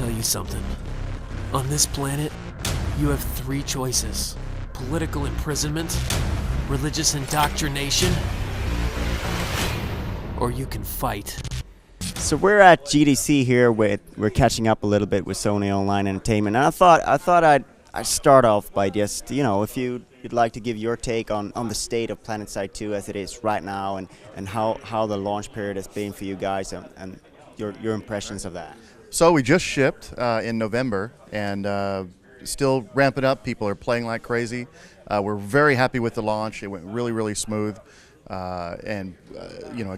tell you something. On this planet, you have three choices: political imprisonment, religious indoctrination, or you can fight. So we're at GDC here. We're catching up a little bit with Sony Online Entertainment, and I thought I'd start off by just, if you'd like to give your take on the state of Planetside 2 as it is right now, and how the launch period has been for you guys, and your impressions of that. So we just shipped in November, and still ramping up. People are playing like crazy. We're very happy with the launch. It went really, really smooth. A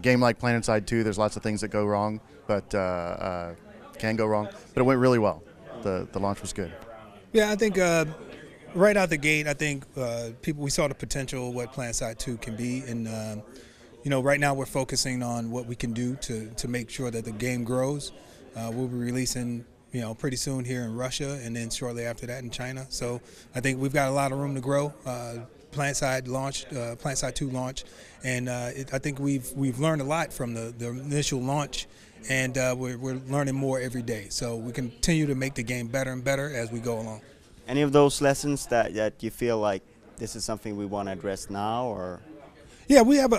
game like Planetside 2, there's lots of things that go wrong, but can go wrong. But it went really well. The launch was good. Yeah, I think right out the gate, I think we saw the potential of what Planetside 2 can be, and right now we're focusing on what we can do to make sure that the game grows. We'll be releasing pretty soon here in Russia, and then shortly after that in China. So I think we've got a lot of room to grow. Planetside 2 launch, and I think we've learned a lot from the initial launch, and we're learning more every day. So we continue to make the game better and better as we go along. Any of those lessons that you feel like this is something we want to address now, or? Yeah, we have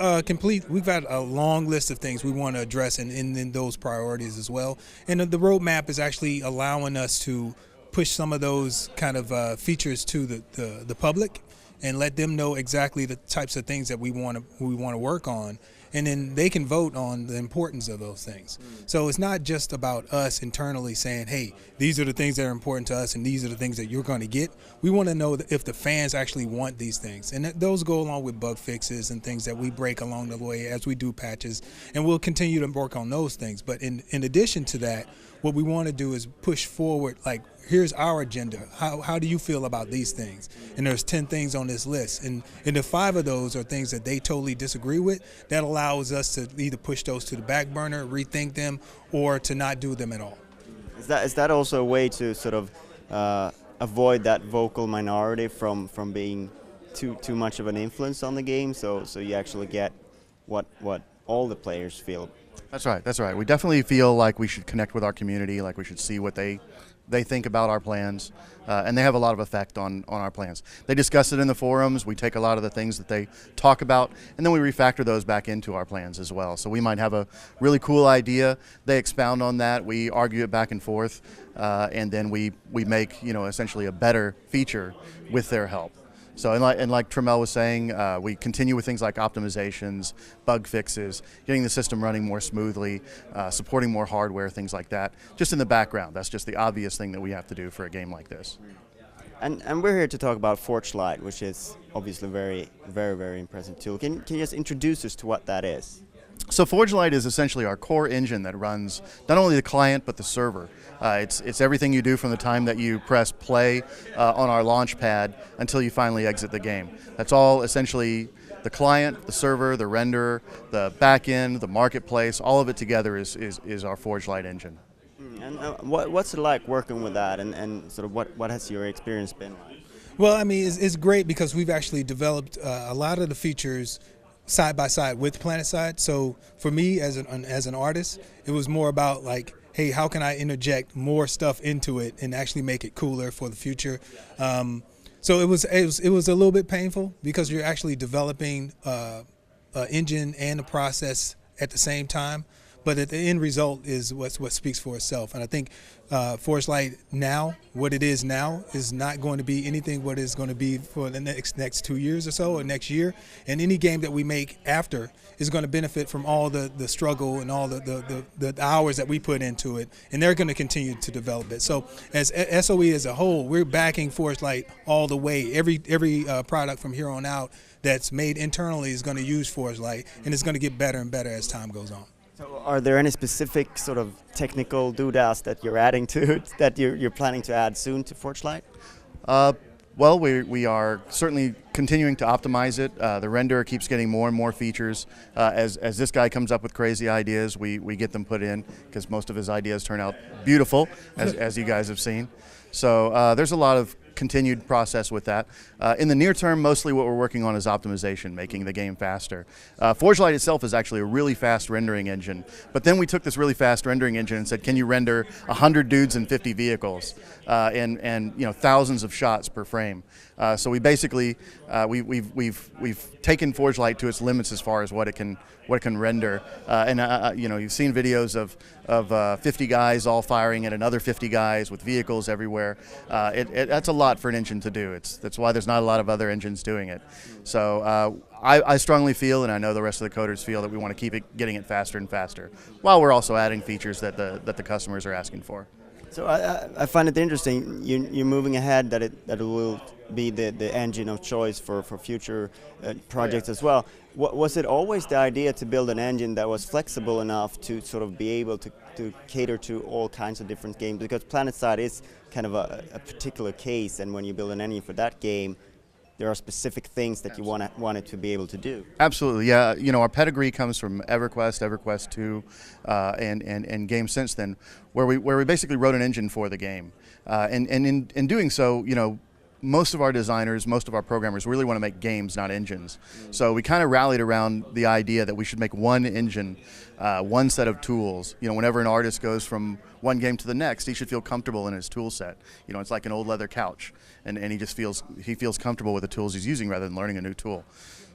we've got a long list of things we want to address in those priorities as well. And the roadmap is actually allowing us to push some of those kind of features to the public, and let them know exactly the types of things that we want to work on, and then they can vote on the importance of those things. So it's not just about us internally saying, hey, these are the things that are important to us and these are the things that you're going to get. We want to know if the fans actually want these things, and those go along with bug fixes and things that we break along the way as we do patches, and we'll continue to work on those things. But in addition to that, what we want to do is push forward, like, here's our agenda. How do you feel about these things? And there's 10 things on this list. And if 5 of those are things that they totally disagree with, that allows us to either push those to the back burner, rethink them, or to not do them at all. Is that also a way to sort of avoid that vocal minority from being too much of an influence on the game, so you actually get what all the players feel? That's right. We definitely feel like we should connect with our community, like we should see what they think about our plans, and they have a lot of effect on our plans. They discuss it in the forums. We take a lot of the things that they talk about, and then we refactor those back into our plans as well. So we might have a really cool idea. They expound on that. We argue it back and forth, and then we make essentially a better feature with their help. So, and like Tramell was saying, we continue with things like optimizations, bug fixes, getting the system running more smoothly, supporting more hardware, things like that, just in the background. That's just the obvious thing that we have to do for a game like this. And we're here to talk about ForgeLight, which is obviously very, very, very impressive tool. Can you just introduce us to what that is? So ForgeLight is essentially our core engine that runs not only the client but the server. It's everything you do from the time that you press play on our launch pad until you finally exit the game. That's all essentially the client, the server, the renderer, the backend, the marketplace. All of it together is our ForgeLight engine. And what's it like working with that, and sort of what has your experience been like? Well, I mean, it's great because we've actually developed a lot of the features side by side with Planetside. So for me as an artist, it was more about like, hey, how can I interject more stuff into it and actually make it cooler for the future? So it was a little bit painful because you're actually developing an engine and a process at the same time. But the end result is what speaks for itself. And I think ForgeLight now, what it is now, is not going to be anything what it's going to be for the next 2 years or so, or next year. And any game that we make after is going to benefit from all the struggle and all the hours that we put into it. And they're going to continue to develop it. So as SOE as a whole, we're backing ForgeLight all the way. Every product from here on out that's made internally is going to use ForgeLight, and it's going to get better and better as time goes on. So are there any specific sort of technical doodads that you're adding to it, that you're planning to add soon to ForgeLight? Well, we are certainly continuing to optimize it. The renderer keeps getting more and more features. As this guy comes up with crazy ideas, we get them put in, because most of his ideas turn out beautiful, as you guys have seen. So there's a lot of continued process with that. In the near term, mostly what we're working on is optimization, making the game faster. ForgeLight itself is actually a really fast rendering engine, but then we took this really fast rendering engine and said, can you render 100 dudes and 50 vehicles and thousands of shots per frame? So we basically we've taken ForgeLight to its limits as far as what it can render, you've seen videos of 50 guys all firing at another 50 guys with vehicles everywhere. That's a lot for an engine to do. That's why there's not a lot of other engines doing it. So I strongly feel, and I know the rest of the coders feel, that we want to keep getting it faster and faster, while we're also adding features that the customers are asking for. So I find it interesting. You're moving ahead that it will be the engine of choice for future projects as well. Was it always the idea to build an engine that was flexible enough to sort of be able to cater to all kinds of different games? Because Planetside is kind of a particular case, and when you build an engine for that game, there are specific things that you want it to be able to do. Absolutely, yeah. Our pedigree comes from EverQuest, EverQuest 2, and games since then, where we basically wrote an engine for the game, and in doing so, most of our designers, most of our programmers really want to make games, not engines. So we kind of rallied around the idea that we should make one engine, one set of tools. Whenever an artist goes from one game to the next, he should feel comfortable in his tool set. It's like an old leather couch, and he just feels comfortable with the tools he's using rather than learning a new tool.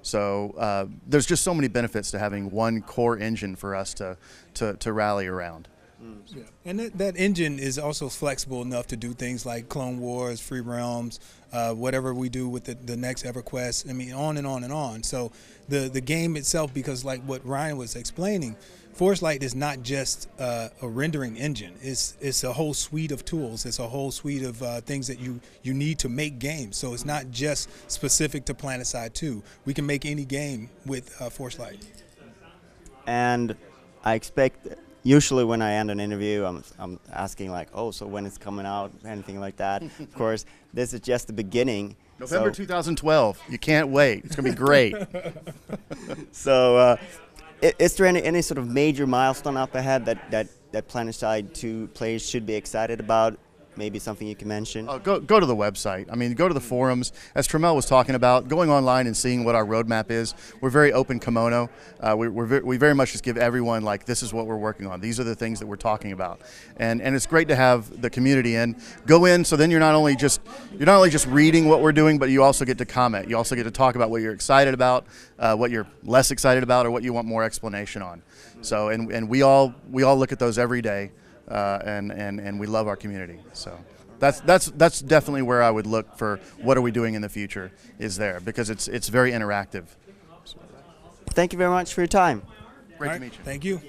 So there's just so many benefits to having one core engine for us to rally around. Yeah. And that engine is also flexible enough to do things like Clone Wars, Free Realms, whatever we do with the next EverQuest. I mean, on and on and on. So the game itself, because like what Ryan was explaining, ForgeLight is not just a rendering engine. It's a whole suite of tools. It's a whole suite of things that you need to make games. So it's not just specific to Planetside 2. We can make any game with ForgeLight. And I expect, usually when I end an interview, I'm asking like, oh, so when it's coming out, anything like that. Of course, this is just the beginning. November 2012. You can't wait. It's going to be great. So is there any sort of major milestone up ahead that Planetside 2 players should be excited about? Maybe something you can mention? Go to the website. I mean, go to the forums. As Tramell was talking about, going online and seeing what our roadmap is. We're very open kimono. We very much just give everyone, like, this is what we're working on. These are the things that we're talking about. And it's great to have the community in. Go in, so then you're not only just reading what we're doing, but you also get to comment. You also get to talk about what you're excited about, what you're less excited about, or what you want more explanation on. So, and we all look at those every day. And we love our community. So that's definitely where I would look for what are we doing in the future is there, because it's very interactive. Thank you very much for your time. Great to meet you. Thank you.